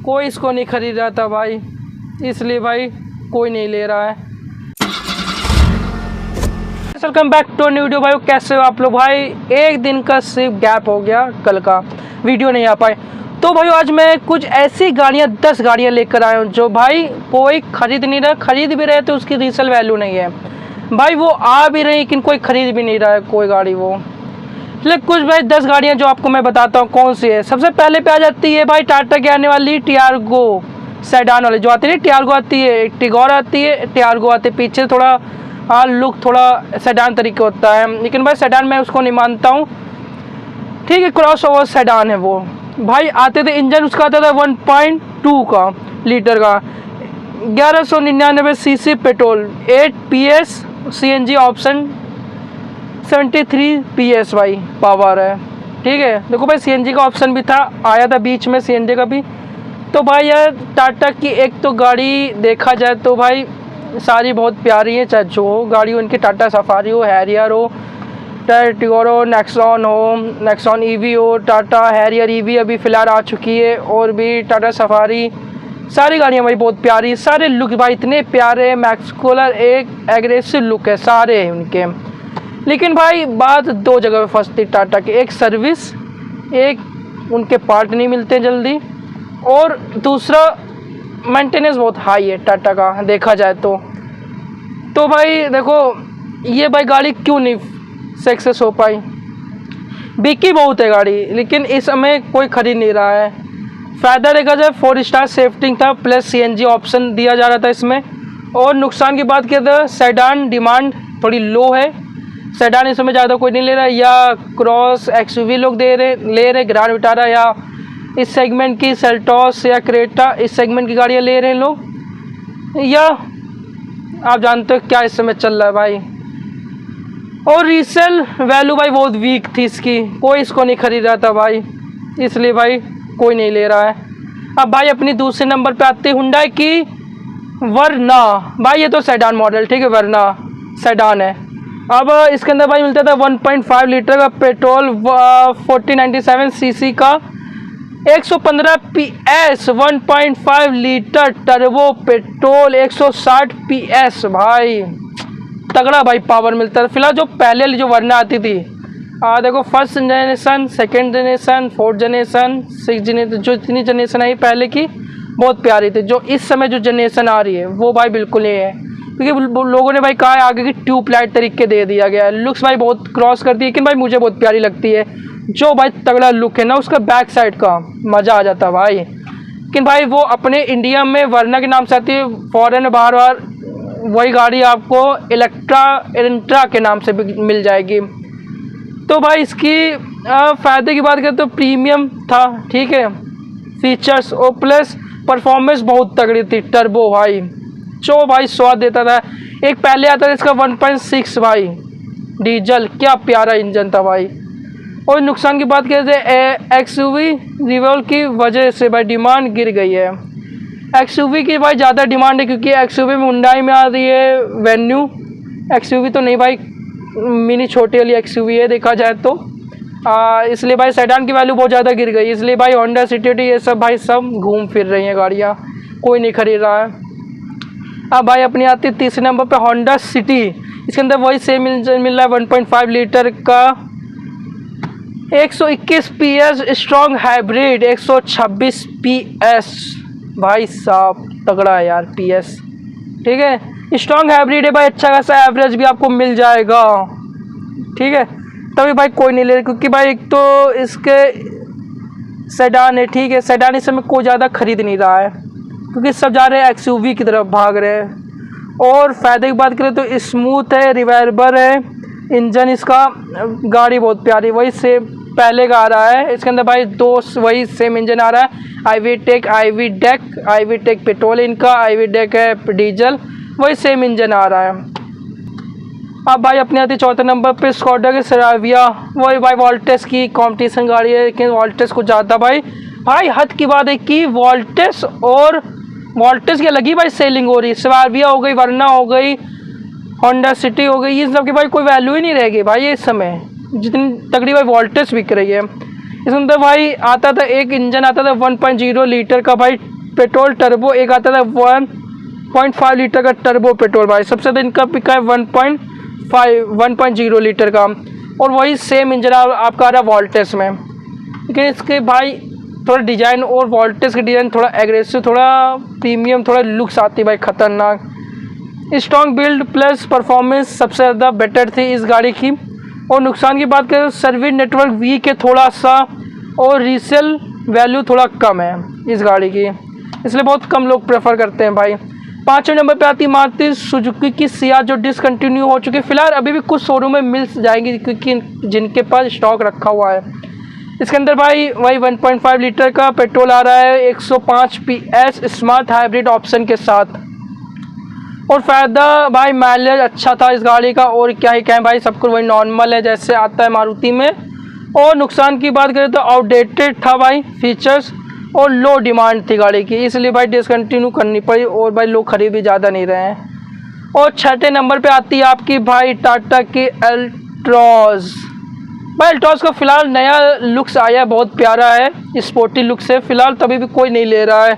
कोई इसको नहीं खरीद रहा था भाई, इसलिए भाई कोई नहीं ले रहा है। Welcome back to new video. भाई कैसे हो आप लोग? भाई एक दिन का सिर्फ गैप हो गया, कल का वीडियो नहीं आ पाए। तो भाई आज मैं कुछ ऐसी गाड़ियाँ 10 गाड़ियाँ लेकर आया हूँ जो भाई कोई खरीद नहीं रहा, खरीद भी रहे तो उसकी रीसेल वैल्यू नहीं है भाई। वो आ भी रही लेकिन कोई खरीद भी नहीं रहा है कोई गाड़ी। वो इसलिए कुछ भाई 10 गाड़ियाँ जो आपको मैं बताता हूँ कौन सी है। सबसे पहले पे आ जाती है भाई टाटा की आने वाली टियागो सेडान वाली, जो आती है टियागो आती है, टिगोर आती है, टियागो आती है। पीछे थोड़ा लुक थोड़ा सेडान तरीके होता है, लेकिन भाई सेडान मैं उसको नहीं मानता हूँ, ठीक है। क्रॉस ओवर सेडान है वो भाई। आते थे इंजन उसका आता था 1.2 का लीटर का, 1199 CC petrol, 8 PS CNG option, 73 PS भाई पावर है, ठीक है। देखो भाई CNG का ऑप्शन भी था, आया था बीच में CNG का भी। तो भाई यार टाटा की एक तो गाड़ी देखा जाए तो भाई सारी बहुत प्यारी है, चाहे जो हो गाड़ी हो उनकी, टाटा सफारी हो, हैरियर हो, टिगोर हो, नेक्सॉन हो, नेक्सॉन EV हो, टाटा हैरियर EV अभी फ़िलहाल आ चुकी है, और भी टाटा सफारी, सारी गाड़ियाँ भाई बहुत प्यारी, सारे लुक भाई इतने प्यारे, मैक्सकुलर एक एग्रेसिव लुक है सारे हैं उनके। लेकिन भाई बात दो जगह पे फंसती टाटा की, एक सर्विस, एक उनके पार्ट नहीं मिलते जल्दी, और दूसरा मेंटेनेंस बहुत हाई है टाटा का देखा जाए तो भाई देखो ये भाई गाड़ी क्यों नहीं सक्सेस हो पाई। बिकी बहुत है गाड़ी लेकिन इस समय कोई खरीद नहीं रहा है। फ़ायदा देखा जाए 4 स्टार सेफ्टिंग था, प्लस CNG ऑप्शन दिया जा रहा था इसमें। और नुकसान की बात किया तो सेडान डिमांड थोड़ी लो है, सेडान इस समय ज़्यादा कोई नहीं ले रहा, या क्रॉस XUV लोग ले रहे ग्रैंड विटारा, या इस सेगमेंट की सेल्टॉस या क्रेटा, इस सेगमेंट की गाड़ियाँ ले रहे हैं लोग, या आप जानते हो क्या इस समय चल रहा है भाई। और रीसेल वैल्यू भाई बहुत वीक थी इसकी, कोई इसको नहीं खरीद रहा था भाई, इसलिए भाई कोई नहीं ले रहा है। अब भाई अपनी दूसरे नंबर पे आती है हुंडई की वरना भाई, ये तो सेडान मॉडल, ठीक है, वरना सेडान है। अब इसके अंदर भाई मिलता था 1.5 लीटर का पेट्रोल, 4097 सीसी का, 115 PS, 1.5 litre turbo petrol, 160 PS भाई, तगड़ा भाई पावर मिलता है। फिलहाल जो पहले वाली जो वरना आती थी, देखो first generation, second generation, 4th generation, 6th generation, जो इतनी जनरेशन आई पहले की बहुत प्यारी थी। जो इस समय जो जनरेशन आ रही है वो भाई बिल्कुल नहीं है, क्योंकि लोगों ने भाई कहा है आगे की ट्यूबलाइट तरीके दे दिया गया है। लुक्स भाई बहुत क्रॉस करती है, लेकिन भाई मुझे बहुत प्यारी लगती है। जो भाई तगड़ा लुक है ना उसका, बैक साइड का मज़ा आ जाता है भाई। लेकिन भाई वो अपने इंडिया में वरना के नाम से आती है, फॉरेन में बार बार वही गाड़ी आपको एलेंट्रा के नाम से मिल जाएगी। तो भाई इसकी फ़ायदे की बात करें तो प्रीमियम था, ठीक है, फीचर्स और प्लस परफॉर्मेंस बहुत तगड़ी थी, टर्बो भाई जो भाई स्वाद देता था। एक पहले आता था इसका 1.6 भाई डीजल, क्या प्यारा इंजन था भाई। और नुकसान की बात करें तो XUV रिवॉल्व की वजह से भाई डिमांड गिर गई है। XUV की भाई ज़्यादा डिमांड है, क्योंकि XUV में हुंडई में आ रही है वेन्यू, XUV तो नहीं भाई, मिनी छोटी वाली XUV है देखा जाए तो, इसलिए भाई सेडान की वैल्यू बहुत ज़्यादा गिर गई। इसलिए भाई होंडा सिटी ये सब भाई सब घूम फिर रही हैं गाड़ियाँ, कोई नहीं खरीद रहा है। अब भाई अपनी आती है तीसरे नंबर पे होंडा सिटी। इसके अंदर वही सेम इंजन मिल रहा है, 1.5 लीटर का, 121 PS स्ट्रॉन्ग हाइब्रिड, 126 PS भाई साहब तगड़ा है यार PS, ठीक है। स्ट्रॉन्ग हाइब्रिड है भाई, अच्छा खासा एवरेज भी आपको मिल जाएगा, ठीक है। तभी भाई कोई नहीं ले रहा, क्योंकि भाई एक तो इसके सेडान है, ठीक है, सेडान इस समय कोई ज़्यादा खरीद नहीं रहा है, क्योंकि सब जा रहे हैं XUV की तरफ भाग रहे हैं। और फ़ायदे की बात करें तो स्मूथ है, रिवाइबर है इंजन इसका, गाड़ी बहुत प्यारी, वही से पहले का आ रहा है। इसके अंदर भाई दो वही सेम इंजन आ रहा है, IV टेक पेट्रोल इनका, IV टेक है डीजल, वही सेम इंजन आ रहा है। अब भाई अपने आती चौथे नंबर पे स्कोडा की सेराविया, वही भाई वोल्टेस की कंपटीशन गाड़ी है, लेकिन वोल्टेस को ज़्यादा भाई हद की बात है कि वोल्टेस की अलग ही भाई सेलिंग हो रही है। सेराविया हो गई, वरना हो गई, होंडा सिटी हो गई, ये सब की भाई कोई वैल्यू ही नहीं रहेगी भाई इस समय, जितनी तगड़ी भाई वोल्टेस बिक रही है। इसके अंदर भाई आता था एक इंजन आता था 1.0 लीटर का भाई पेट्रोल टर्बो, एक आता था 1.5 लीटर का टर्बो पेट्रोल भाई। सबसे ज़्यादा इनका पिका है 1.0 लीटर का, और वही सेम इंजन आपका आ रहा है वोल्टेस में। लेकिन इसके भाई थोड़ा डिज़ाइन और वोल्टेस का डिज़ाइन थोड़ा एग्रेसिव, थोड़ा प्रीमियम, थोड़ा लुक्स आती है भाई खतरनाक। स्ट्रॉन्ग बिल्ड प्लस परफॉर्मेंस सबसे ज़्यादा बेटर थी इस गाड़ी की। और नुकसान की बात करें, सर्विस नेटवर्क वीक है थोड़ा सा, और रीसेल वैल्यू थोड़ा कम है इस गाड़ी की, इसलिए बहुत कम लोग प्रेफर करते हैं भाई। 5वें नंबर पे आती मारुति सुजुकी की सियाज, जो डिसकंटिन्यू हो चुकी है। फिलहाल अभी भी कुछ शोरूम में मिल जाएंगी क्योंकि जिनके पास स्टॉक रखा हुआ है। इसके अंदर भाई वही 1.5 लीटर का पेट्रोल आ रहा है 105 PS स्मार्ट हाइब्रिड ऑप्शन के साथ। और फ़ायदा भाई माइलेज अच्छा था इस गाड़ी का, और क्या ही कहें भाई, सब कुछ वही नॉर्मल है जैसे आता है मारुति में। और नुकसान की बात करें तो आउटडेटेड था भाई फीचर्स, और लो डिमांड थी गाड़ी की, इसलिए भाई डिसकंटिन्यू करनी पड़ी, और भाई लोग खरीद भी ज़्यादा नहीं रहे हैं। और 6ठे नंबर पे आती है आपकी भाई टाटा की अल्ट्रॉज। भाई अल्ट्रॉज का फ़िलहाल नया लुक्स आया है, बहुत प्यारा है, स्पोर्टी लुक्स है। फ़िलहाल तभी भी कोई नहीं ले रहा है,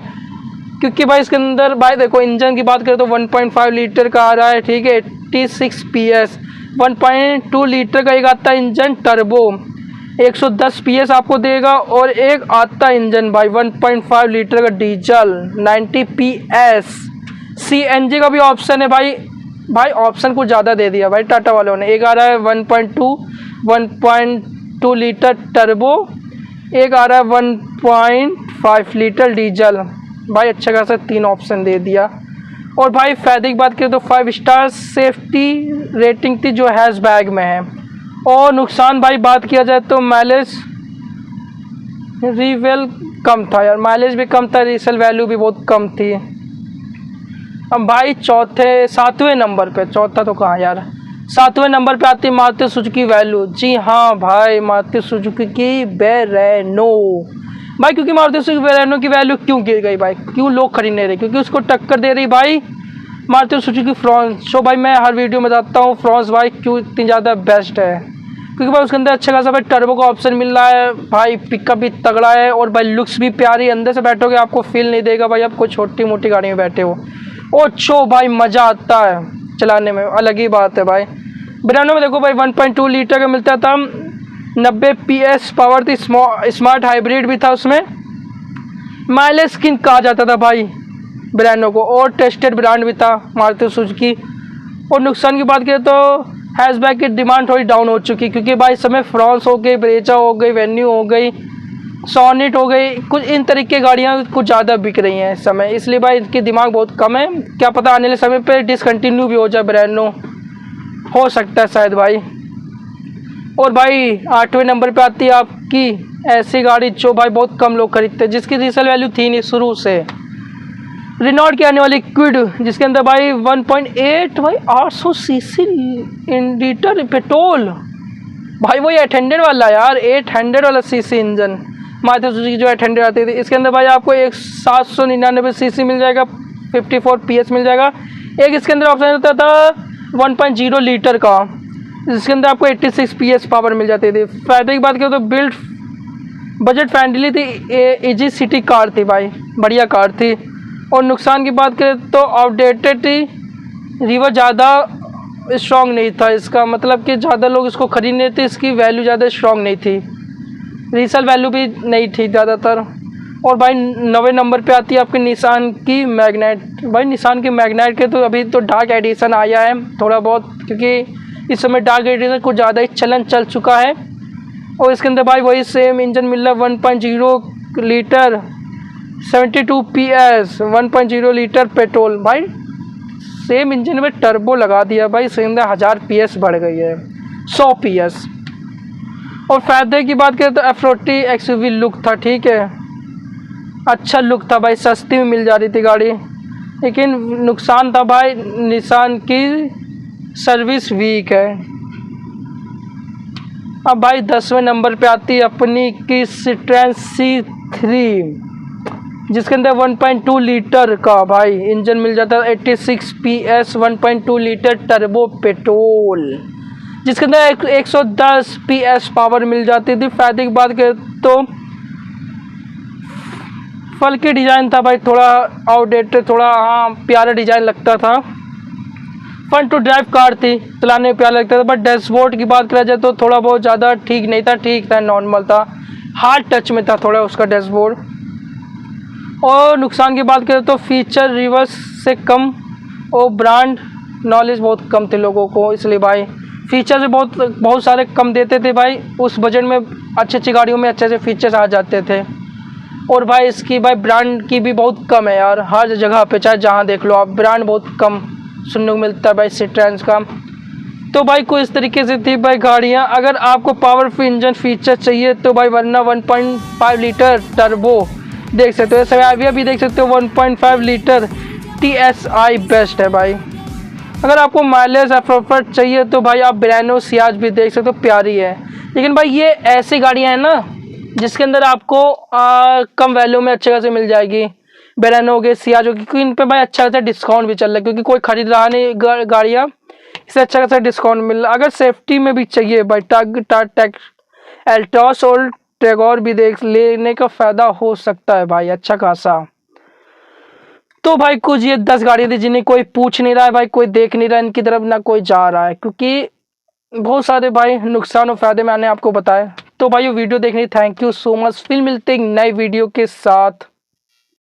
क्योंकि भाई इसके अंदर भाई देखो इंजन की बात करें तो 1.5 लीटर का आ रहा है, ठीक है, 86 PS। 1.2 लीटर का एक आता है इंजन टर्बो, 110 PS आपको देगा। और एक आता इंजन भाई 1.5 लीटर का डीजल, 90 PS। CNG का भी ऑप्शन है भाई, ऑप्शन कुछ ज़्यादा दे दिया भाई टाटा वालों ने। एक आ रहा है 1.2 लीटर टर्बो, एक आ रहा है 1.5 लीटर डीजल। भाई अच्छा खासा 3 ऑप्शन दे दिया। और भाई फ़ायदे की बात करें तो 5 स्टार सेफ्टी रेटिंग थी जो हैशबैग में है। और नुकसान भाई बात किया जाए तो माइलेज रिवेल कम था यार, माइलेज भी कम था, रीसेल वैल्यू भी बहुत कम थी। अब भाई 7वें नंबर पे, चौथा तो कहाँ यार, 7वें नंबर पे आती है मारुति सुजुकी वैल्यू। जी हाँ भाई, मारुति सुजुकी की बेरेनो भाई, क्योंकि मारुति सुजुकी बेरेनो की वैल्यू क्यों गिर गई भाई, क्यों लोग खरीद नहीं रहे, क्योंकि उसको टक्कर दे रही भाई मारुति सुजुकी फ्रॉन्स। जो भाई मैं हर वीडियो में बताता हूँ फ्रॉन्स भाई क्यों इतनी ज़्यादा बेस्ट है, क्योंकि भाई उसके अंदर अच्छा खासा भाई टर्बो का ऑप्शन मिल रहा है भाई, पिकअप भी तगड़ा है, और भाई लुक्स भी प्यारी। अंदर से बैठोगे आपको फील नहीं देगा भाई आप कोई छोटी मोटी गाड़ी में बैठे हो। और छो भाई मज़ा आता है चलाने में, अलग ही बात है भाई। बेरेनो में देखो भाई 1.2 लीटर का मिलता था, 90 PS पावर थी, स्मार्ट हाइब्रिड भी था उसमें। माइलेज किंग कहा जाता था भाई बेरेनो को, और टेस्टेड ब्रांड भी था मारुति सुजुकी। और नुकसान की बात करें तो हैशबैग की डिमांड थोड़ी डाउन हो चुकी, क्योंकि भाई इस समय फ्रॉन्स हो गई, ब्रेजा हो गई, वेन्यू हो गई, सोनेट हो गई, कुछ इन तरीके की गाड़ियाँ कुछ ज़्यादा बिक रही हैं इस समय, इसलिए भाई इनकी डिमांड बहुत कम है। क्या पता आने वाले समय पे डिसकंटिन्यू भी हो जाए बेरेनो, हो सकता है शायद भाई। और भाई 8वें नंबर पे आती है आपकी ऐसी गाड़ी जो भाई बहुत कम लोग खरीदते हैं, जिसकी रीसेल वैल्यू थी नहीं शुरू से, रेनॉल्ट की आने वाली क्विड, जिसके अंदर भाई 1.8 भाई 800 सीसी लीटर पेट्रोल, भाई वही 800 वाला यार, 800 वाला सीसी इंजन मारुति सुजुकी जो 800 आती थी। इसके अंदर भाई आपको एक 799 सीसी मिल जाएगा, 54 PS मिल जाएगा। एक इसके अंदर ऑप्शन होता था 1.0 लीटर का, जिसके अंदर आपको 86 PS पावर मिल जाती थी। फायदे की बात करें तो बिल्ड बजट फ्रेंडली थी, इजी सिटी कार थी भाई, बढ़िया कार थी। और नुकसान की बात करें तो आउटडेटेड थी, रिवर ज़्यादा स्ट्रॉन्ग नहीं था इसका, मतलब कि ज़्यादा लोग इसको खरीदने थे, इसकी वैल्यू ज़्यादा स्ट्रॉन्ग नहीं थी, रीसेल वैल्यू भी नहीं थी ज़्यादातर। और भाई 9वें नंबर पे आती है आपकी निसान की मैग्नेट। भाई निसान की मैग्नेट के तो अभी तो डार्क एडिशन आया है थोड़ा बहुत, क्योंकि इस समय डार्क एडिशन कुछ ज़्यादा ही चलन चल चुका है। और इसके अंदर भाई वही सेम इंजन मिल रहा है, 1.0 लीटर 72 PS, 1.0 लीटर पेट्रोल। भाई सेम इंजन में टर्बो लगा दिया भाई, इसके अंदर 1000 PS बढ़ गई है, 100 PS। और फायदे की बात करें तो F40 XUV लुक था, ठीक है, अच्छा लुक था भाई, सस्ती में मिल जा रही थी गाड़ी। लेकिन नुकसान था भाई निसान की सर्विस वीक है। अब भाई 10वें नंबर पे आती है अपनी की सिट्रोन C3, जिसके अंदर 1.2 लीटर का भाई इंजन मिल जाता है, 86 PS, 1.2 लीटर टर्बो पेट्रोल, जिसके अंदर 110 PS पावर मिल जाती थी। फायदे की बात करें तो फल के डिज़ाइन था भाई, थोड़ा आउटडेटेड, थोड़ा हाँ प्यारा डिज़ाइन लगता था। फन टू ड्राइव कार थी, चलाने में प्यारा लगता था। बट डैशबोर्ड की बात करा जाए तो थोड़ा बहुत ज़्यादा ठीक नहीं था, ठीक था, नॉर्मल था, हार्ड टच में था थोड़ा उसका डैशबोर्ड। और नुकसान की बात करें तो फीचर रिवर्स से कम और ब्रांड नॉलेज बहुत कम थे लोगों को, इसलिए भाई फीचर से बहुत सारे कम देते थे भाई। उस बजट में अच्छी अच्छी गाड़ियों में अच्छे से फीचर्स आ जाते थे। और भाई इसकी भाई ब्रांड की भी बहुत कम है यार, हर जगह पे चाहे जहाँ देख लो आप ब्रांड बहुत कम सुनने को मिलता है भाई सिट्रोन का। तो भाई कोई इस तरीके से थी भाई गाड़ियाँ। अगर आपको पावरफुल इंजन फीचर चाहिए तो भाई वरना 1.5 लीटर टर्बो देख सकते हो, सवाविया भी देख सकते हो 1.5 लीटर TSI बेस्ट है भाई। अगर आपको माइलेज अप्रोप्रिएट चाहिए तो भाई आप ब्रेनो सियाज भी देख सकते हो, प्यारी है। लेकिन भाई ये ऐसी गाड़ियाँ हैं ना जिसके अंदर आपको कम वैल्यू में अच्छे खासे मिल जाएगी। ब्रेनो हो गए, सियाज हो गई, क्योंकि इन पे भाई अच्छा खासा डिस्काउंट भी चल रहा है, क्योंकि कोई खरीद रहा नहीं गाड़ियाँ, इससे अच्छा खासा डिस्काउंट मिल रहा है। अगर सेफ्टी में भी चाहिए भाई टैग एल्टॉस और टैगोर भी देख लेने का फ़ायदा हो सकता है भाई अच्छा खासा। तो भाई कुछ ये 10 गाड़ियाँ थी जिन्हें कोई पूछ नहीं रहा है भाई, कोई देख नहीं रहा है इनकी तरफ, ना कोई जा रहा है, क्योंकि बहुत सारे भाई नुकसान और फायदे मैंने आपको बताए। तो भाई ये वीडियो देखने थैंक यू सो मच। फिर मिलते हैं नई वीडियो के साथ।